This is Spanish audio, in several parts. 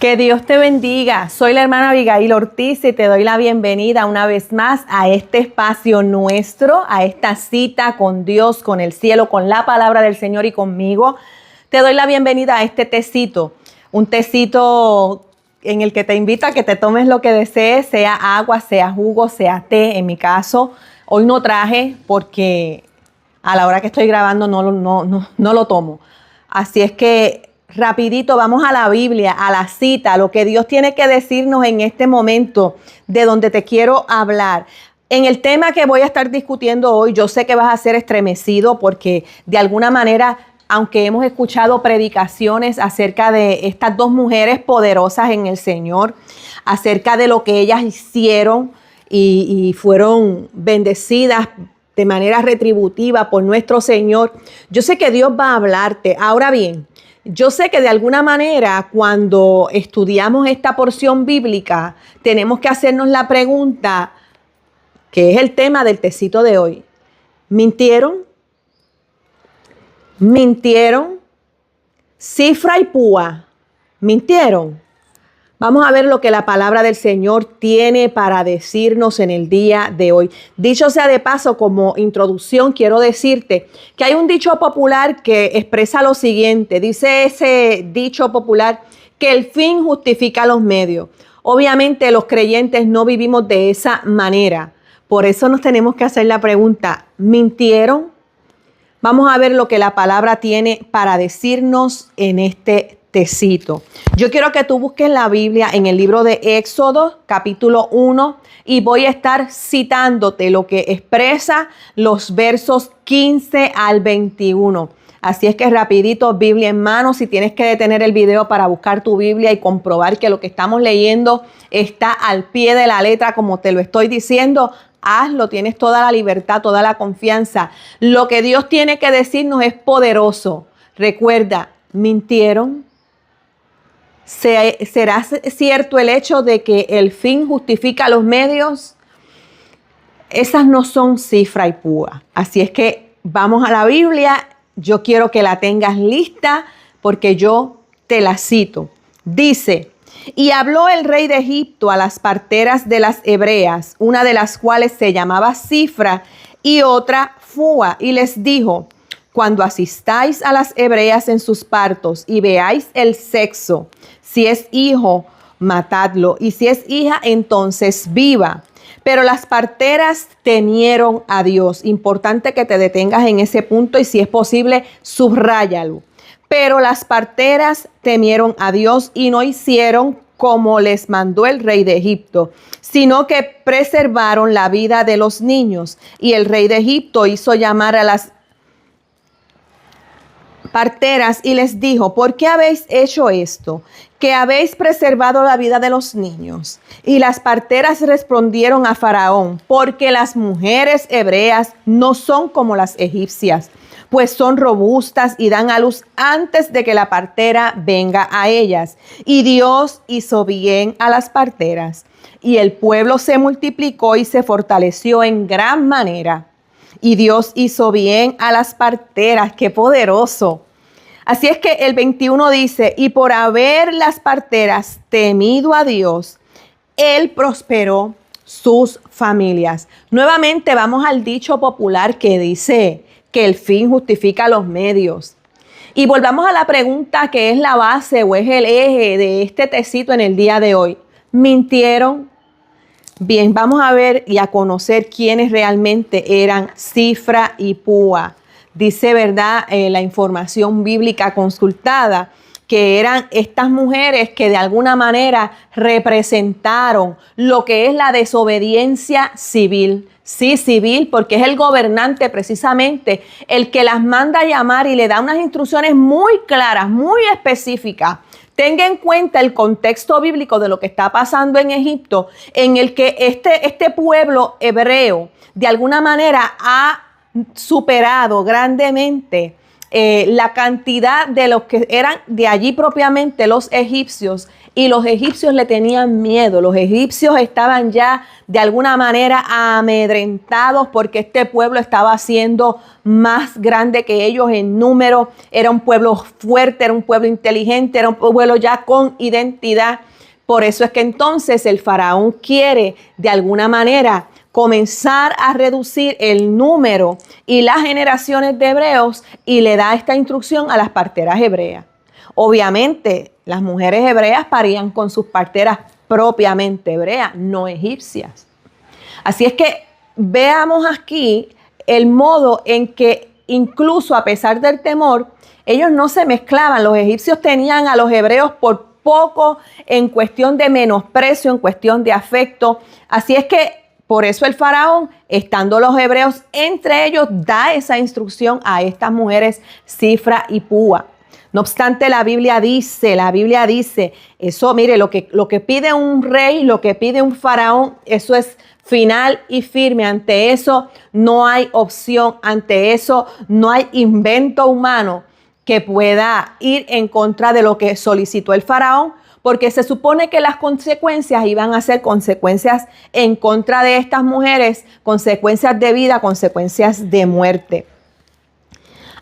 Que Dios te bendiga. Soy la hermana Abigail Ortiz y te doy la bienvenida una vez más a este espacio nuestro, a esta cita con Dios, con el cielo, con la palabra del Señor y conmigo. Te doy la bienvenida a este tecito, un tecito en el que te invito a que te tomes lo que desees, sea agua, sea jugo, sea té. En mi caso, hoy no traje porque a la hora que estoy grabando no lo tomo. Así es que rapidito vamos a la Biblia, a la cita, a lo que Dios tiene que decirnos en este momento, de donde te quiero hablar. En el tema que voy a estar discutiendo hoy, yo sé que vas a ser estremecido porque de alguna manera, aunque hemos escuchado predicaciones acerca de estas dos mujeres poderosas en el Señor, acerca de lo que ellas hicieron y fueron bendecidas de manera retributiva por nuestro Señor, yo sé que Dios va a hablarte. Ahora bien, yo sé que de alguna manera cuando estudiamos esta porción bíblica tenemos que hacernos la pregunta, que es el tema del tecito de hoy. ¿Mintieron? ¿Mintieron? Cifra y Púa, ¿mintieron? Vamos a ver lo que la palabra del Señor tiene para decirnos en el día de hoy. Dicho sea de paso, como introducción, quiero decirte que hay un dicho popular que expresa lo siguiente. Dice ese dicho popular que el fin justifica los medios. Obviamente los creyentes no vivimos de esa manera. Por eso nos tenemos que hacer la pregunta, ¿mintieron? Vamos a ver lo que la palabra tiene para decirnos en este tecito. Yo quiero que tú busques la Biblia en el libro de Éxodo, capítulo 1, y voy a estar citándote lo que expresa los versos 15 al 21. Así es que rapidito, Biblia en mano. Si tienes que detener el video para buscar tu Biblia y comprobar que lo que estamos leyendo está al pie de la letra como te lo estoy diciendo, hazlo, tienes toda la libertad, toda la confianza. Lo que Dios tiene que decirnos es poderoso. Recuerda, ¿mintieron? ¿Será cierto el hecho de que el fin justifica los medios? Esas no son cifra y púa. Así es que vamos a la Biblia. Yo quiero que la tengas lista porque yo te la cito. Dice: y habló el rey de Egipto a las parteras de las hebreas, una de las cuales se llamaba Cifra y otra Fúa, y les dijo: cuando asistáis a las hebreas en sus partos y veáis el sexo, si es hijo, matadlo, y si es hija, entonces viva. Pero las parteras temieron a Dios. Importante que te detengas en ese punto y si es posible, subráyalo. Pero las parteras temieron a Dios y no hicieron como les mandó el rey de Egipto, sino que preservaron la vida de los niños. Y el rey de Egipto hizo llamar a las parteras y les dijo: ¿por qué habéis hecho esto? Que habéis preservado la vida de los niños. Y las parteras respondieron a Faraón: porque las mujeres hebreas no son como las egipcias, pues son robustas y dan a luz antes de que la partera venga a ellas. Y Dios hizo bien a las parteras. Y el pueblo se multiplicó y se fortaleció en gran manera. Y Dios hizo bien a las parteras. ¡Qué poderoso! Así es que el 21 dice: y por haber las parteras temido a Dios, Él prosperó sus familias. Nuevamente vamos al dicho popular que dice que el fin justifica los medios. Y volvamos a la pregunta que es la base o es el eje de este tecito en el día de hoy. ¿Mintieron? Bien, vamos a ver y a conocer quiénes realmente eran Cifra y Púa. Dice, ¿verdad?, la información bíblica consultada, que eran estas mujeres que de alguna manera representaron lo que es la desobediencia civil. Sí, civil, porque es el gobernante precisamente el que las manda a llamar y le da unas instrucciones muy claras, muy específicas. Tenga en cuenta el contexto bíblico de lo que está pasando en Egipto, en el que este pueblo hebreo de alguna manera ha superado grandemente la cantidad de los que eran de allí propiamente los egipcios, y los egipcios le tenían miedo. Los egipcios estaban ya de alguna manera amedrentados porque este pueblo estaba siendo más grande que ellos en número. Era un pueblo fuerte, era un pueblo inteligente, era un pueblo ya con identidad. Por eso es que entonces el faraón quiere de alguna manera comenzar a reducir el número y las generaciones de hebreos, y le da esta instrucción a las parteras hebreas. Obviamente, las mujeres hebreas parían con sus parteras propiamente hebreas, no egipcias. Así es que veamos aquí el modo en que incluso a pesar del temor, ellos no se mezclaban. Los egipcios tenían a los hebreos por poco en cuestión de menosprecio, en cuestión de afecto. Así es que por eso el faraón, estando los hebreos entre ellos, da esa instrucción a estas mujeres, Sifra y Púa. No obstante, la Biblia dice, eso, mire, lo que pide un rey, lo que pide un faraón, eso es final y firme. Ante eso no hay opción, ante eso no hay invento humano que pueda ir en contra de lo que solicitó el faraón, porque se supone que las consecuencias iban a ser consecuencias en contra de estas mujeres, consecuencias de vida, consecuencias de muerte.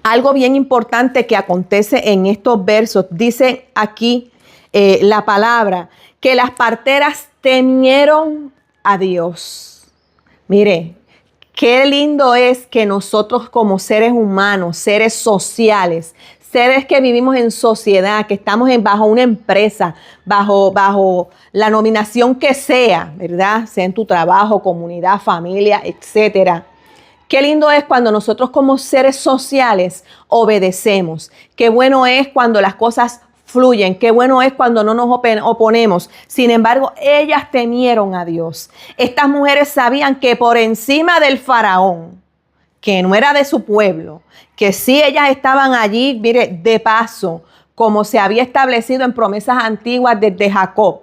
Algo bien importante que acontece en estos versos, dice aquí la palabra, que las parteras temieron a Dios. Mire, qué lindo es que nosotros como seres humanos, seres sociales, seres que vivimos en sociedad, que estamos bajo una empresa, bajo la nominación que sea, ¿verdad? Sea en tu trabajo, comunidad, familia, etcétera. Qué lindo es cuando nosotros como seres sociales obedecemos. Qué bueno es cuando las cosas fluyen. Qué bueno es cuando no nos oponemos. Sin embargo, ellas temieron a Dios. Estas mujeres sabían que por encima del faraón, que no era de su pueblo, que sí ellas estaban allí, mire, de paso, como se había establecido en promesas antiguas desde Jacob.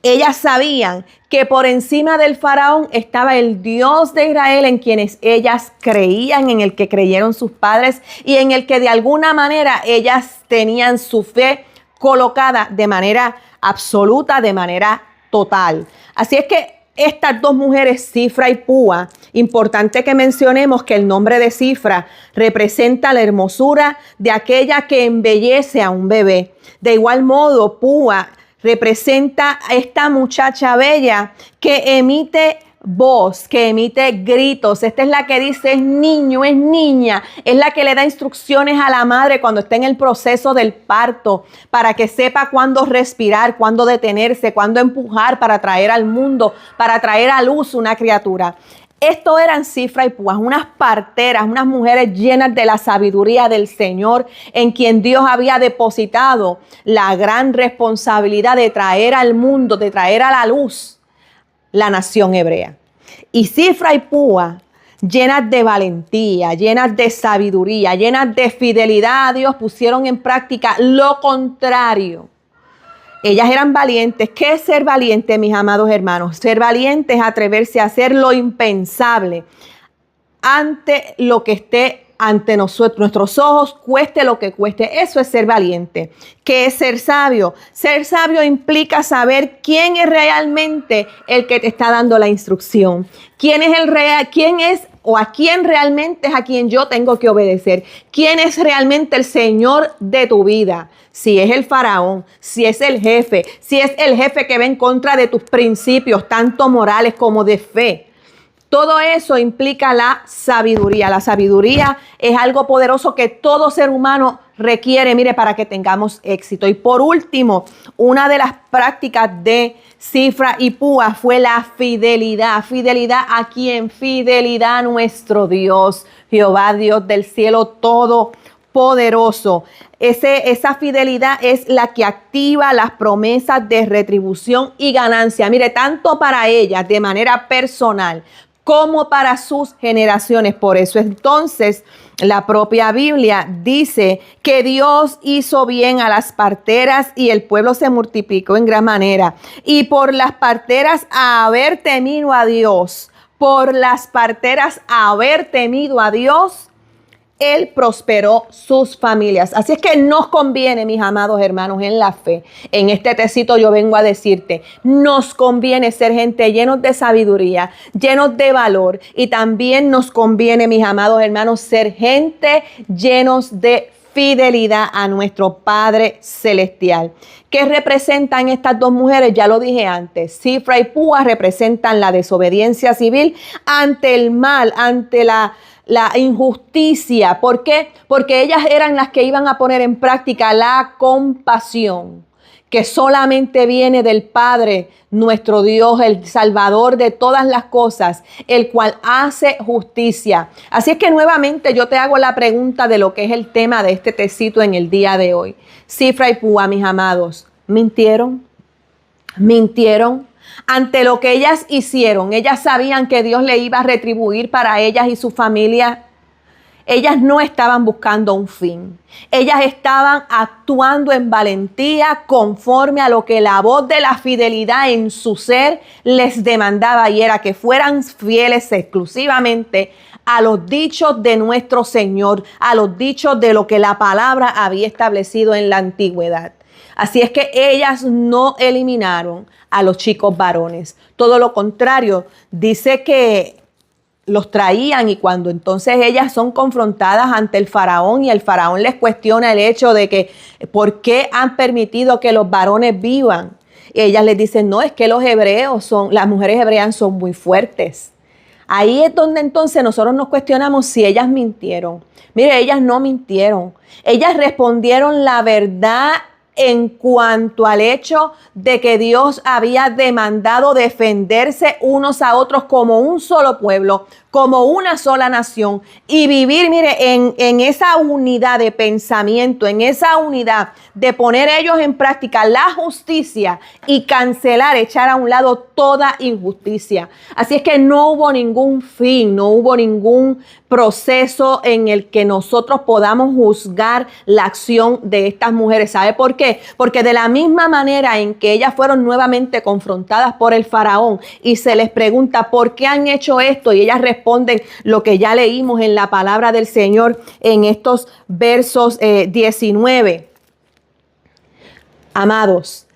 Ellas sabían que por encima del faraón estaba el Dios de Israel, en quienes ellas creían, en el que creyeron sus padres y en el que de alguna manera ellas tenían su fe colocada de manera absoluta, de manera total. Así es que estas dos mujeres, Sifra y Púa, importante que mencionemos que el nombre de Sifra representa la hermosura de aquella que embellece a un bebé. De igual modo, Púa representa a esta muchacha bella que emite voz, que emite gritos. Esta es la que dice es niño, es niña. Es la que le da instrucciones a la madre cuando está en el proceso del parto, para que sepa cuándo respirar, cuándo detenerse, cuándo empujar para traer al mundo, para traer a luz una criatura. Esto eran Sifra y Púa, unas parteras, unas mujeres llenas de la sabiduría del Señor, en quien Dios había depositado la gran responsabilidad de traer al mundo, de traer a la luz la nación hebrea. Y Sifra y Púa, llenas de valentía, llenas de sabiduría, llenas de fidelidad a Dios, pusieron en práctica lo contrario. Ellas eran valientes. ¿Qué es ser valiente, mis amados hermanos? Ser valiente es atreverse a hacer lo impensable ante lo que esté ante nuestros ojos, cueste lo que cueste. Eso es ser valiente. ¿Qué es ser sabio? Ser sabio implica saber quién es realmente el que te está dando la instrucción. ¿Quién es o a quién realmente es a quien yo tengo que obedecer? ¿Quién es realmente el Señor de tu vida? Si es el faraón, si es el jefe que va en contra de tus principios, tanto morales como de fe. Todo eso implica la sabiduría. La sabiduría es algo poderoso que todo ser humano requiere, mire, para que tengamos éxito. Y por último, una de las prácticas de Sifra y Púa fue la fidelidad. ¿Fidelidad a quién? Fidelidad a nuestro Dios, Jehová, Dios del cielo todopoderoso. Esa fidelidad es la que activa las promesas de retribución y ganancia. Mire, tanto para ellas de manera personal como para sus generaciones. Por eso entonces la propia Biblia dice que Dios hizo bien a las parteras y el pueblo se multiplicó en gran manera. Y por las parteras haber temido a Dios, Él prosperó sus familias. Así es que nos conviene, mis amados hermanos, en la fe. En este tecito yo vengo a decirte, nos conviene ser gente llenos de sabiduría, llenos de valor, y también nos conviene, mis amados hermanos, ser gente llenos de fidelidad a nuestro Padre Celestial. ¿Qué representan estas dos mujeres? Ya lo dije antes. Sifra y Púa representan la desobediencia civil ante el mal, ante la injusticia. ¿Por qué? Porque ellas eran las que iban a poner en práctica la compasión, que solamente viene del Padre, nuestro Dios, el Salvador de todas las cosas, el cual hace justicia. Así es que nuevamente yo te hago la pregunta de lo que es el tema de este tecito en el día de hoy. Sifra y Púa, mis amados, ¿mintieron? ¿Mintieron? Ante lo que ellas hicieron, ellas sabían que Dios le iba a retribuir para ellas y su familia. Ellas no estaban buscando un fin. Ellas estaban actuando en valentía conforme a lo que la voz de la fidelidad en su ser les demandaba, y era que fueran fieles exclusivamente a los dichos de nuestro Señor, a los dichos de lo que la palabra había establecido en la antigüedad. Así es que ellas no eliminaron a los chicos varones. Todo lo contrario, dice que los traían, y cuando entonces ellas son confrontadas ante el faraón y el faraón les cuestiona el hecho de que ¿por qué han permitido que los varones vivan? Y ellas les dicen, no, es que las mujeres hebreas son muy fuertes. Ahí es donde entonces nosotros nos cuestionamos si ellas mintieron. Mire, ellas no mintieron. Ellas respondieron la verdad en cuanto al hecho de que Dios había demandado defenderse unos a otros como un solo pueblo, como una sola nación, y vivir, mire, en esa unidad de pensamiento, en esa unidad de poner ellos en práctica la justicia y cancelar, echar a un lado toda injusticia. Así es que no hubo ningún fin, no hubo ningún proceso en el que nosotros podamos juzgar la acción de estas mujeres. ¿Sabe por qué? Porque de la misma manera en que ellas fueron nuevamente confrontadas por el faraón y se les pregunta ¿por qué han hecho esto? Y ellas responden lo que ya leímos en la palabra del Señor en estos versos 19. Amados,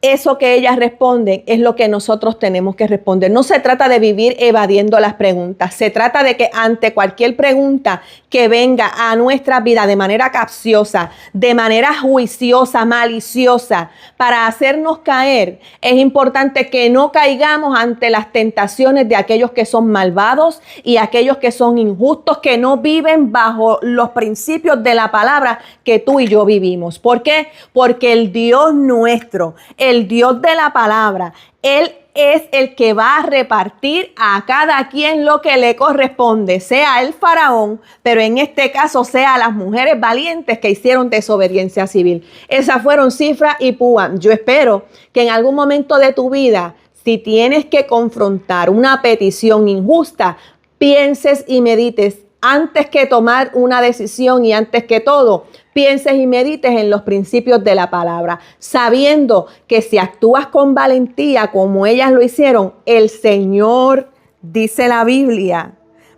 eso que ellas responden es lo que nosotros tenemos que responder. No se trata de vivir evadiendo las preguntas. Se trata de que ante cualquier pregunta que venga a nuestra vida de manera capciosa, de manera juiciosa, maliciosa, para hacernos caer, es importante que no caigamos ante las tentaciones de aquellos que son malvados y aquellos que son injustos, que no viven bajo los principios de la palabra que tú y yo vivimos. ¿Por qué? Porque el Dios nuestro, el Dios de la palabra, Él es el que va a repartir a cada quien lo que le corresponde, sea el faraón, pero en este caso sea las mujeres valientes que hicieron desobediencia civil. Esas fueron Sifra y Púa. Yo espero que en algún momento de tu vida, si tienes que confrontar una petición injusta, pienses y medites antes que tomar una decisión, y antes que todo, pienses y medites en los principios de la palabra, sabiendo que si actúas con valentía como ellas lo hicieron, el Señor, dice la Biblia,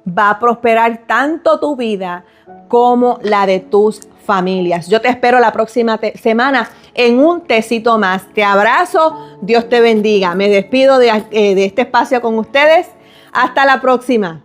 va a prosperar tanto tu vida como la de tus familias. Yo te espero la próxima semana en un tecito más. Te abrazo, Dios te bendiga. Me despido de este espacio con ustedes. Hasta la próxima.